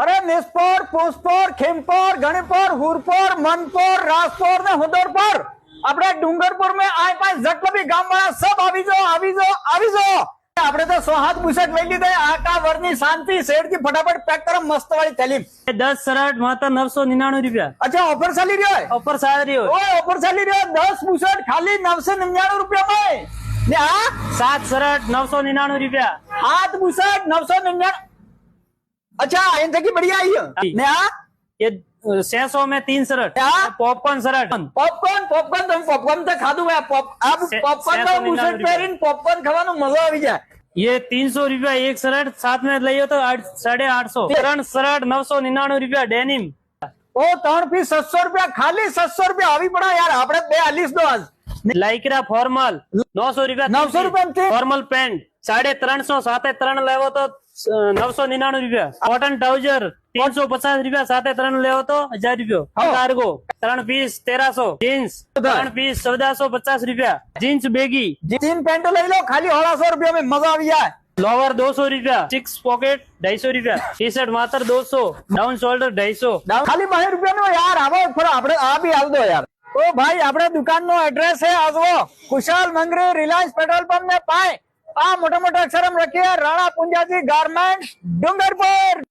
અરે નિસ્પોર, પુષ્પોર, ખીમપોર, ગણીપોર, હુરપોર, મનપોર, राजपोर ने हुदरपुर अपने डूंगरपुर में आए पास जटलो भी गाम वाला सब आवी जो આપણે તો 100 હાથ બુશર્ટ લઈ લીધા આકા વરની શાંતિ શેડ થી ફટાફટ પેક કરો મસ્ત વાળી તાલીમ 10 શર્ટ માત્ર 999 રૂપિયા। अच्छा ऑफर ચાલી રહ્યો है ઓફર સારી હોય ઓય ऑफर ચાલી રહ્યો 10 બુશર્ટ ખાલી 999 રૂપિયા માં ને આ 7 શર્ટ 999 રૂપિયા। 7 બુશર્ट 999 अच्छा इनसे की बढ़िया आई है ने आ ये 600 में 3 शर्ट क्या? पॉपकॉर्न शर्ट पॉपकॉर्न तुम पॉपकॉर्न तो खाधु है अब पॉपकॉर्न तो बूशर्ट पहरीन पॉपकॉर्न खाવાનો મજો આવી જાય। ये 300 रुपया एक शर्ट, साथ में लियो तो 850। 3 शर्ट 999 रुपया डेनिम। ओ 3 पीस 700 रुपया खाली 700 रुपया આવી પડે યાર આપણે 42 દો આજ लाइक्रा फॉर्मल 900 रुपया। 900 रुपया में फॉर्मल पैंट 350 साथे 3 लेवो तो 999 रुपया। कॉटन ट्राउजर 350 रुपया साथे 3 लेवो तो 1000 रुपया। Cargo 3 piece 1300। जीन्स 3 पीस 1450 रुपया। जीन्स बेगी तीन पेंटो લઈ લો ખાલી 150 रुपया में मजा આવી જાય। लोवर 200 रुपया। 6 पॉकेट 250 रुपया। टी शर्ट मात्र 200। डाउन शोल्डर 250 ખાલી 200 રૂપિયા નો યાર આવો થોડો આપણે આ બી હાલ દો યાર। ओ भाई આપણે દુકાન નો એડ્રેસ है आजवो कुशल मंगरी रिलायंस पेट्रोल पंप ने पाए आ मोटा मोटा अक्षरम रखिए राणा पुंजाजी गारमेंट्स डूंगरपुर।